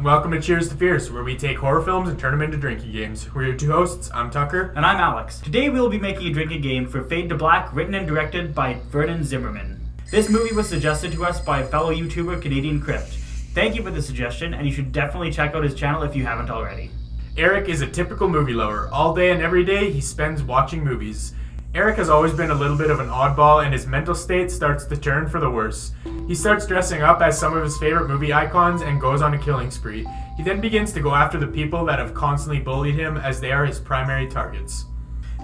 welcome to Cheers to Fears, where we take horror films and turn them into drinking games. We're your two hosts, I'm Tucker. And I'm Alex. Today we will be making a drinking game for Fade to Black, written and directed by Vernon Zimmerman. This movie was suggested to us by fellow YouTuber Canadian Crypt. Thank you for the suggestion, and you should definitely check out his channel if you haven't already. Eric is a typical movie lover. All day and every day, he spends watching movies. Eric has always been a little bit of an oddball, and his mental state starts to turn for the worse. He starts dressing up as some of his favorite movie icons and goes on a killing spree. He then begins to go after the people that have constantly bullied him, as they are his primary targets.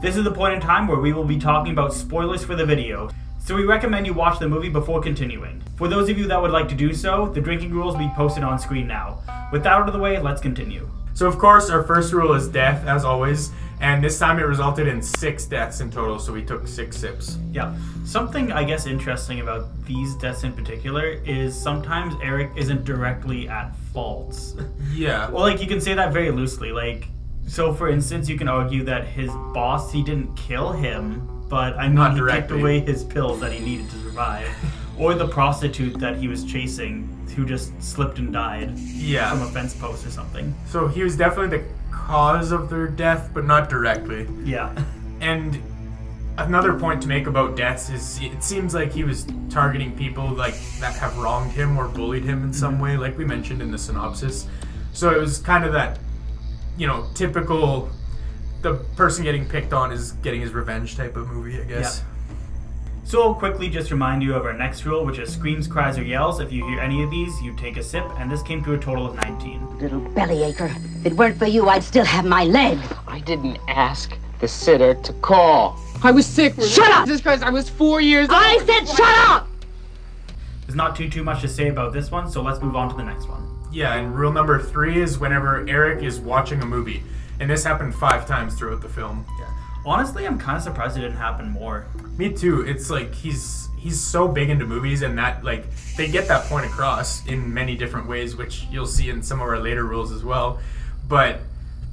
This is the point in time where we will be talking about spoilers for the video, so we recommend you watch the movie before continuing. For those of you that would like to do so, the drinking rules will be posted on screen now. With that out of the way, let's continue. So of course, our first rule is death, as always, and this time it resulted in 6 deaths in total, so we took 6 sips. Yeah. Something, I guess, interesting about these deaths in particular is sometimes Eric isn't directly at fault. Yeah. Well, like, you can say that very loosely. Like, so for instance, you can argue that his boss, he didn't kill him, but I mean, he took away his pills that he needed to survive. Or the prostitute that he was chasing, who just slipped and died from a fence post or something. So he was definitely the cause of their death, but not directly. Yeah. And another point to make about deaths is it seems like he was targeting people like that have wronged him or bullied him in some way, like we mentioned in the synopsis. So it was kind of that, you know, typical, the person getting picked on is getting his revenge type of movie, I guess. Yeah. So I'll quickly just remind you of our next rule, which is screams, cries, or yells. If you hear any of these, you take a sip, and this came to a total of 19. Little bellyacre. If it weren't for you, I'd still have my leg. I didn't ask the sitter to call. I was sick. Shut up! Jesus Christ, I was 4 years old. I said shut up! There's not too much to say about this one, so let's move on to the next one. Yeah, and rule number 3 is whenever Eric is watching a movie. And this happened 5 times throughout the film. Yeah. Honestly, I'm kind of surprised it didn't happen more. Me too. It's like he's so big into movies, and that, like, they get that point across in many different ways, which you'll see in some of our later rules as well. But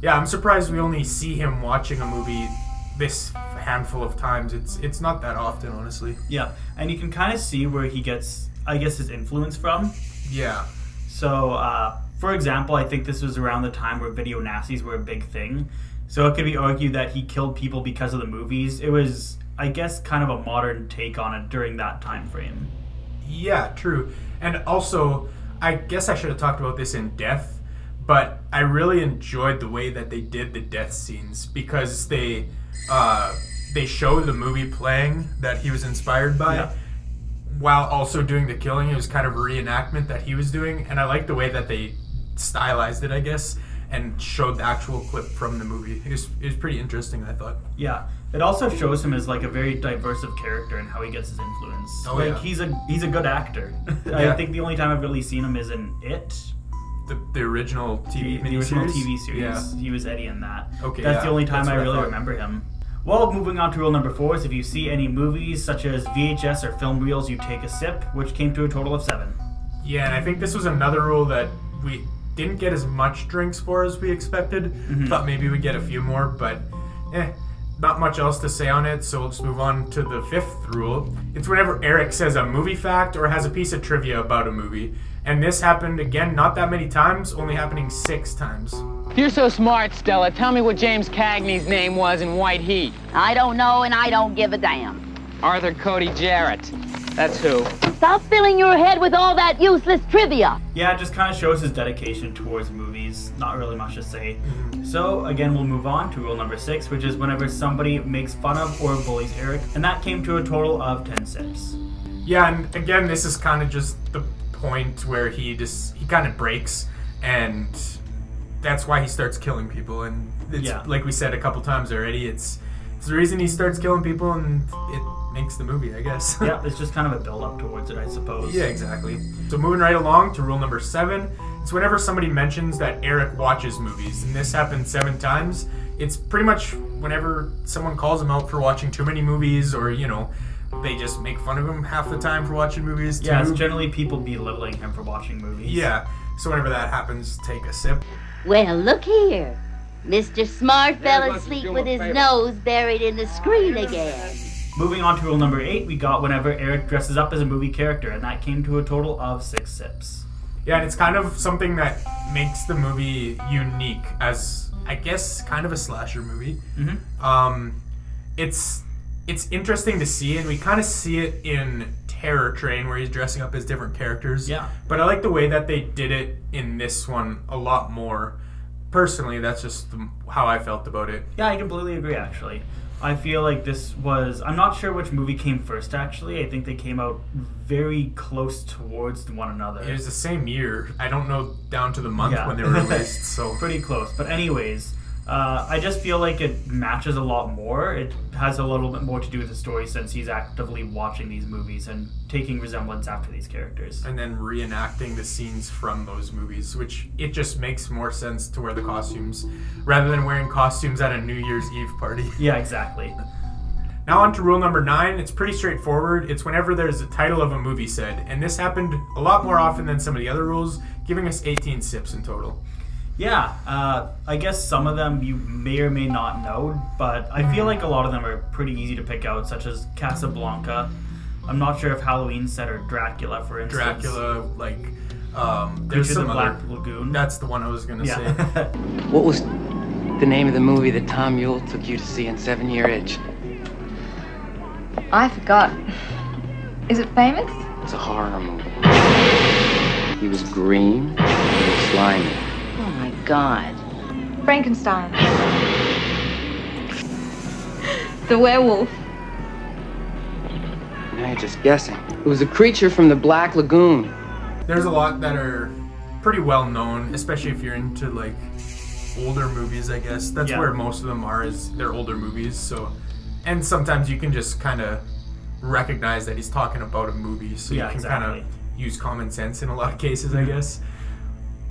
yeah, I'm surprised we only see him watching a movie this handful of times. It's not that often, honestly. Yeah, and you can kind of see where he gets, I guess, his influence from. Yeah. So, for example, I think this was around the time where video nasties were a big thing. So it could be argued that he killed people because of the movies. It was, I guess, kind of a modern take on it during that time frame. Yeah, true. And also, I guess I should have talked about this in Death, but I really enjoyed the way that they did the death scenes, because they show the movie playing that he was inspired by, while also doing the killing. It was kind of a reenactment that he was doing, and I like the way that they stylized it, I guess, and showed the actual clip from the movie. It was pretty interesting, I thought. Yeah, it also shows him as like a very diverse character and how he gets his influence. Oh, like yeah. he's a good actor. I think the only time I've really seen him is in It. The original TV the original TV series. Yeah. He was Eddie in that. Okay, That's the only time I really thought. remember him. Well, moving on to rule number 4 is if you see any movies such as VHS or film reels, you take a sip, which came to a total of 7. Yeah, and I think this was another rule that we didn't get as much drinks for as we expected. Thought maybe we'd get a few more, but not much else to say on it, so we'll just move on to the 5th rule. It's whenever Eric says a movie fact or has a piece of trivia about a movie. And this happened, again, not that many times, only happening 6 times. If you're so smart, Stella, tell me what James Cagney's name was in White Heat. I don't know, and I don't give a damn. Arthur Cody Jarrett. That's who. Stop filling your head with all that useless trivia. Yeah, it just kind of shows his dedication towards movies. Not really much to say. So, again, we'll move on to rule number 6, which is whenever somebody makes fun of or bullies Eric. And that came to a total of 10 sips. Yeah, and again, this is kind of just the point where he kind of breaks, and that's why he starts killing people. And it's like we said a couple times already, it's the reason he starts killing people, and it makes the movie, I guess. Yeah, it's just kind of a build-up towards it, I suppose. Yeah, exactly. So moving right along to rule number 7, it's whenever somebody mentions that Eric watches movies, and this happened 7 times. It's pretty much whenever someone calls him out for watching too many movies, or, you know, they just make fun of him half the time for watching movies too. Yeah, it's generally people belittling him for watching movies. Yeah, so whenever that happens, take a sip. Well, look here. Mr. Smart fell asleep with his nose buried in the screen again. Moving on to rule number 8, we got whenever Eric dresses up as a movie character, and that came to a total of 6 sips. Yeah, and it's kind of something that makes the movie unique as, I guess, kind of a slasher movie. It's interesting to see, and we kind of see it in Terror Train, where he's dressing up as different characters. Yeah. But I like the way that they did it in this one a lot more. Personally, that's just how I felt about it. Yeah, I completely agree, actually. I feel like this was... I'm not sure which movie came first, actually. I think they came out very close towards one another. It was the same year. I don't know down to the month when they were released, so... Pretty close. But anyways, I just feel like it matches a lot more. It has a little bit more to do with the story since he's actively watching these movies and taking resemblance after these characters. And then reenacting the scenes from those movies, which it just makes more sense to wear the costumes rather than wearing costumes at a New Year's Eve party. Yeah, exactly. Now on to rule number 9. It's pretty straightforward. It's whenever there's a title of a movie said, and this happened a lot more often than some of the other rules, giving us 18 sips in total. Yeah, I guess some of them you may or may not know, but I feel like a lot of them are pretty easy to pick out, such as Casablanca. I'm not sure if Halloween said or Dracula, for instance. Dracula, like, there's some Black other... Lagoon. That's the one I was gonna say. What was the name of the movie that Tom Yule took you to see in 7-Year Itch? I forgot. Is it famous? It's a horror movie. He was green, he was slimy. Oh my God. Frankenstein. The werewolf. Now you're just guessing. It was a creature from the Black Lagoon. There's a lot that are pretty well known, especially if you're into like older movies, I guess. That's where most of them are, is they're older movies. So, and sometimes you can just kind of recognize that he's talking about a movie, so you can kind of use common sense in a lot of cases, I guess.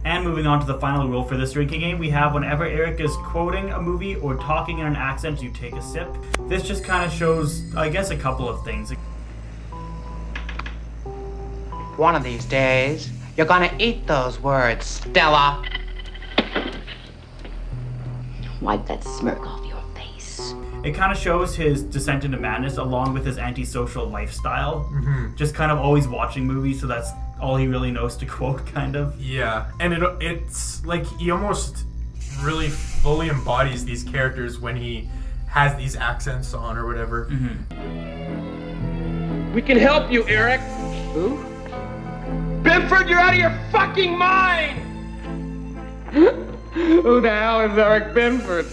And moving on to the final rule for this drinking game, we have whenever Eric is quoting a movie or talking in an accent, you take a sip. This just kind of shows, I guess, a couple of things. One of these days, you're gonna eat those words, Stella. Wipe that smirk off your face. It kind of shows his descent into madness along with his antisocial lifestyle. Just kind of always watching movies, so that's all he really knows to quote, kind of. Yeah, and it's like he almost really fully embodies these characters when he has these accents on or whatever. We can help you, Eric. Who? Binford, you're out of your fucking mind! Who the hell is Eric Binford?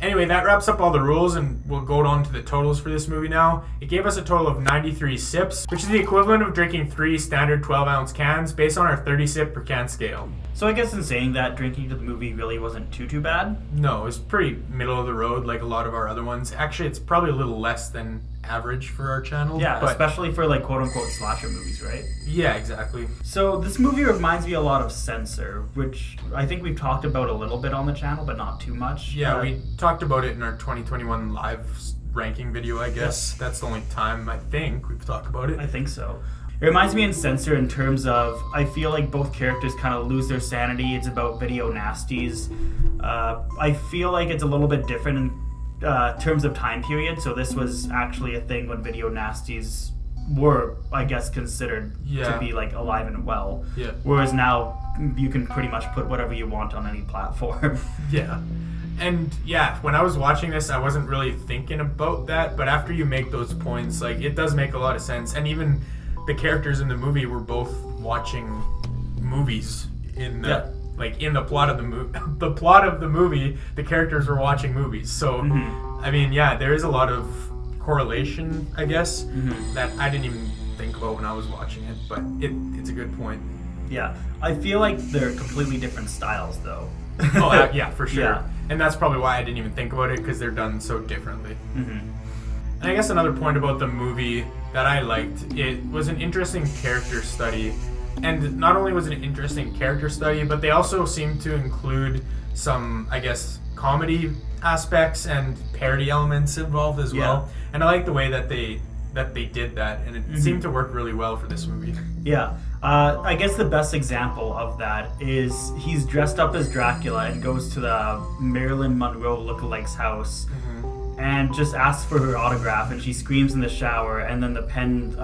Anyway, that wraps up all the rules, and we'll go on to the totals for this movie now. It gave us a total of 93 sips, which is the equivalent of drinking 3 standard 12-ounce cans based on our 30 sip per can scale. So I guess in saying that, drinking to the movie really wasn't too bad? No, it was pretty middle of the road like a lot of our other ones. Actually, it's probably a little less than average for our channel. Yeah, but especially for like quote-unquote slasher movies, right? Yeah, exactly. So this movie reminds me a lot of Censor, which I think we've talked about a little bit on the channel, but not too much. Yeah, we talked about it in our 2021 live ranking video, I guess. That's the only time I think we've talked about it. I think so. It reminds me in Censor in terms of, I feel like both characters kind of lose their sanity. It's about video nasties. I feel like it's a little bit different in terms of time period. So this was actually a thing when video nasties were, I guess, considered to be like alive and well. Yeah. Whereas now you can pretty much put whatever you want on any platform. Yeah. And yeah, when I was watching this, I wasn't really thinking about that. But after you make those points, like, it does make a lot of sense. And even the characters in the movie were both watching movies in the like in the plot of the movie. The plot of the movie, the characters were watching movies. So I mean, yeah, there is a lot of correlation, I guess, that I didn't even think about when I was watching it. But it's a good point. Yeah, I feel like they're completely different styles, though. Oh yeah, for sure. Yeah. And that's probably why I didn't even think about it, because they're done so differently. And I guess another point about the movie that I liked, it was an interesting character study. And not only was it an interesting character study, but they also seemed to include some, I guess, comedy aspects and parody elements involved as well. And I like the way that they did that, and it seemed to work really well for this movie. Yeah. I guess the best example of that is he's dressed up as Dracula and goes to the Marilyn Monroe lookalike's house. and just asks for her autograph, and she screams in the shower, and then the pen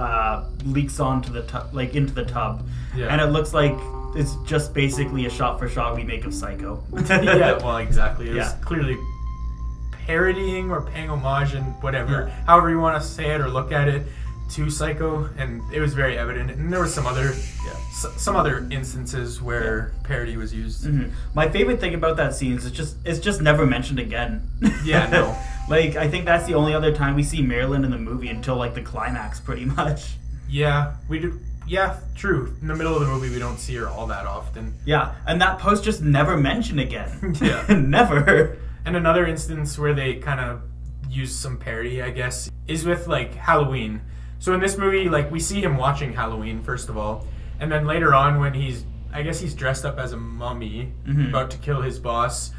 leaks onto the into the tub, and it looks like it's just basically a shot-for-shot remake of Psycho. Yeah, well, exactly. It was clearly parodying or paying homage and whatever, however you want to say it or look at it, to Psycho, and it was very evident. And there were some other instances where parody was used. My favorite thing about that scene is it's just never mentioned again. Yeah, no. Like, I think that's the only other time we see Marilyn in the movie until like the climax, pretty much. Yeah, we do. Yeah, true. In the middle of the movie, we don't see her all that often. Yeah, and that post just never mentioned again. Yeah. Never. And another instance where they kind of use some parody, I guess, is with, like, Halloween. So in this movie, like, we see him watching Halloween, first of all. And then later on when he's dressed up as a mummy, about to kill his boss,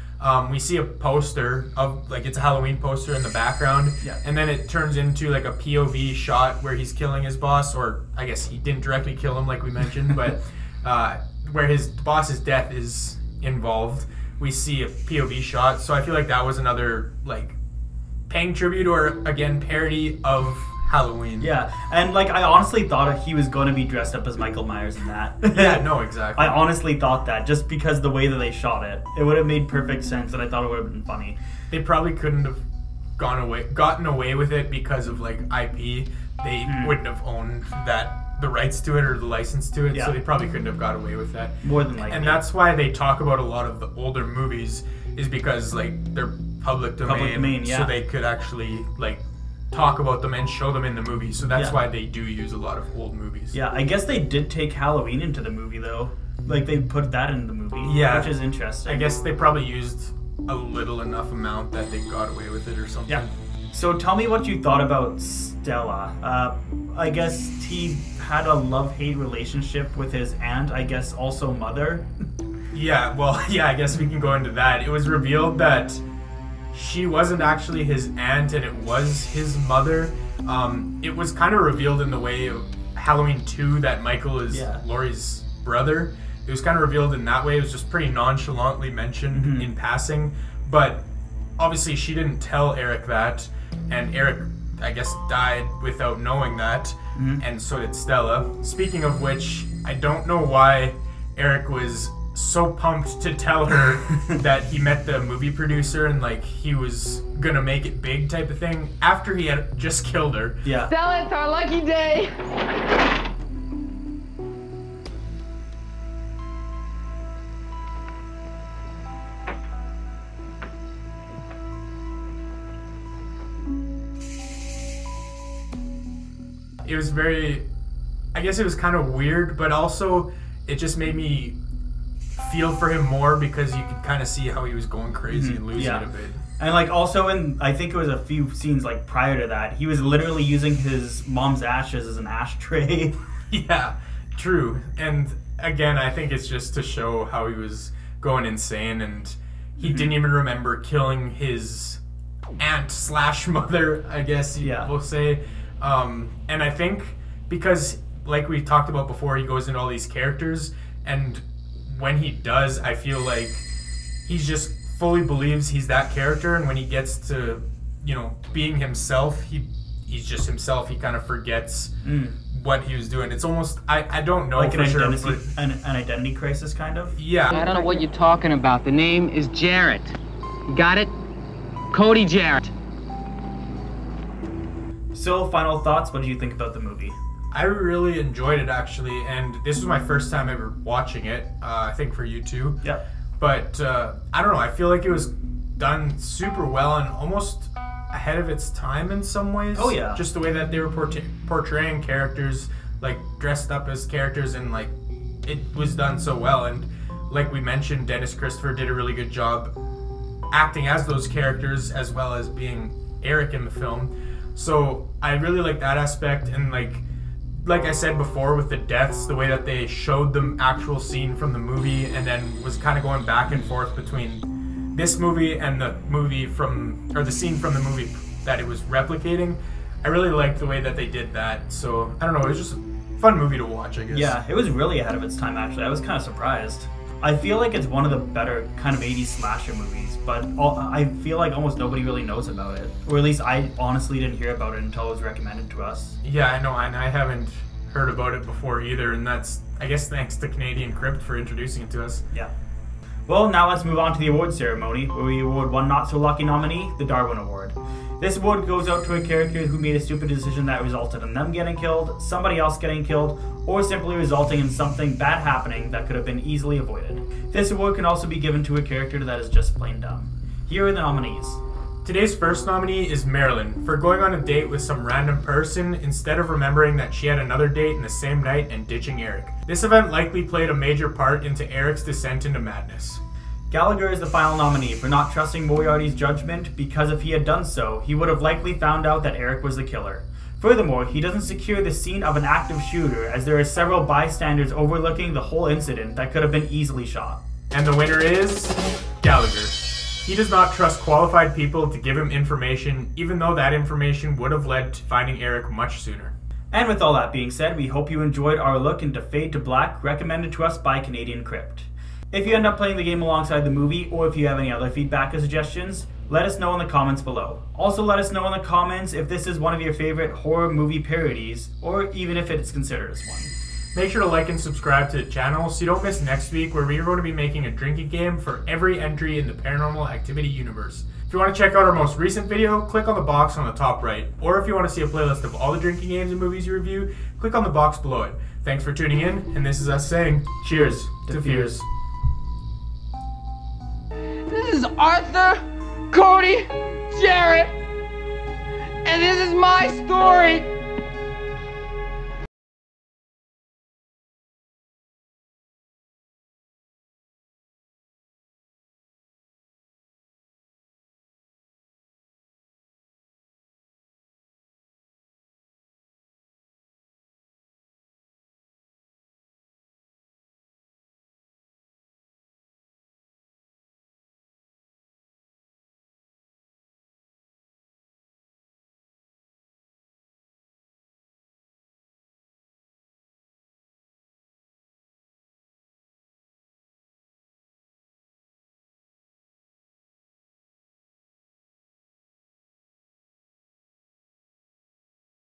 we see a poster of, like, it's a Halloween poster in the background. Yeah. And then it turns into, like, a POV shot where he's killing his boss, or I guess he didn't directly kill him like we mentioned, but where his boss's death is involved. We see a POV shot. So I feel like that was another, like, paying tribute or, again, parody of Halloween. Yeah, and like I honestly thought he was going to be dressed up as Michael Myers in that. Yeah, no, exactly. I honestly thought that just because the way that they shot it, it would have made perfect sense, and I thought it would have been funny. They probably couldn't have gotten away with it because of like IP. They wouldn't have owned the rights to it or the license to it, so they probably couldn't have got away with that. More than likely. And that's why they talk about a lot of the older movies, is because like they're public domain, so they could actually like talk about them and show them in the movie. So that's why they do use a lot of old movies. Yeah, I guess they did take Halloween into the movie though. Like they put that in the movie, which is interesting. I guess they probably used a little enough amount that they got away with it or something. Yeah. So tell me what you thought about Stella. I guess he had a love-hate relationship with his aunt, I guess also mother. Yeah, well, yeah, I guess we can go into that. It was revealed that she wasn't actually his aunt and it was his mother. It was kind of revealed in the way of Halloween 2 that Michael is Laurie's brother. It was kind of revealed in that way. It was just pretty nonchalantly mentioned in passing. But obviously she didn't tell Eric that. And Eric, I guess, died without knowing that. And so did Stella. Speaking of which, I don't know why Eric was so pumped to tell her that he met the movie producer and like he was gonna make it big type of thing after he had just killed her. Yeah. Stella, it's our lucky day. It was I guess it was kind of weird, but also it just made me feel for him more because you could kind of see how he was going crazy and losing it a bit. And like also I think it was a few scenes like prior to that, he was literally using his mom's ashes as an ashtray. Yeah, true. And again, I think it's just to show how he was going insane and he didn't even remember killing his aunt/mother, I guess we'll say. And I think because, like we talked about before, he goes into all these characters, and when he does, I feel like he's just fully believes he's that character, and when he gets to, you know, being himself, he's just himself. He kind of forgets what he was doing. It's almost, I don't know, like for sure. An identity crisis, kind of? Yeah. I don't know what you're talking about. The name is Jarrett. Got it? Cody Jarrett. So, final thoughts. What did you think about the movie? I really enjoyed it, actually, and this was my first time ever watching it. I think for you too. Yeah. But I don't know. I feel like it was done super well and almost ahead of its time in some ways. Oh yeah. Just the way that they were portraying characters, like dressed up as characters, and like it was done so well. And like we mentioned, Dennis Christopher did a really good job acting as those characters as well as being Eric in the film. So I really like that aspect, and like I said before with the deaths, the way that they showed the actual scene from the movie and then was kind of going back and forth between this movie and the scene from the movie that it was replicating. I really liked the way that they did that. So I don't know, it was just a fun movie to watch, I guess. Yeah, it was really ahead of its time, actually. I was kind of surprised. I feel like it's one of the better kind of 80s slasher movies, but I feel like almost nobody really knows about it. Or at least I honestly didn't hear about it until it was recommended to us. Yeah, I know, and I haven't heard about it before either, and that's, I guess, thanks to Canadian Crypt for introducing it to us. Yeah. Well, now let's move on to the awards ceremony, where we award one not-so-lucky nominee, the Darwin Award. This award goes out to a character who made a stupid decision that resulted in them getting killed, somebody else getting killed, or simply resulting in something bad happening that could have been easily avoided. This award can also be given to a character that is just plain dumb. Here are the nominees. Today's first nominee is Marilyn, for going on a date with some random person instead of remembering that she had another date in the same night and ditching Eric. This event likely played a major part into Eric's descent into madness. Gallagher is the final nominee for not trusting Moriarty's judgment because if he had done so, he would have likely found out that Eric was the killer. Furthermore, he doesn't secure the scene of an active shooter as there are several bystanders overlooking the whole incident that could have been easily shot. And the winner is Gallagher. He does not trust qualified people to give him information, even though that information would have led to finding Eric much sooner. And with all that being said, we hope you enjoyed our look into Fade to Black, recommended to us by Canadian Crypt. If you end up playing the game alongside the movie, or if you have any other feedback or suggestions, let us know in the comments below. Also let us know in the comments if this is one of your favorite horror movie parodies, or even if it's considered as one. Make sure to like and subscribe to the channel so you don't miss next week, where we are going to be making a drinking game for every entry in the Paranormal Activity universe. If you want to check out our most recent video, click on the box on the top right. Or if you want to see a playlist of all the drinking games and movies you review, click on the box below it. Thanks for tuning in, and this is us saying, cheers to fears. This is Arthur, Cody, Jared, and this is my story.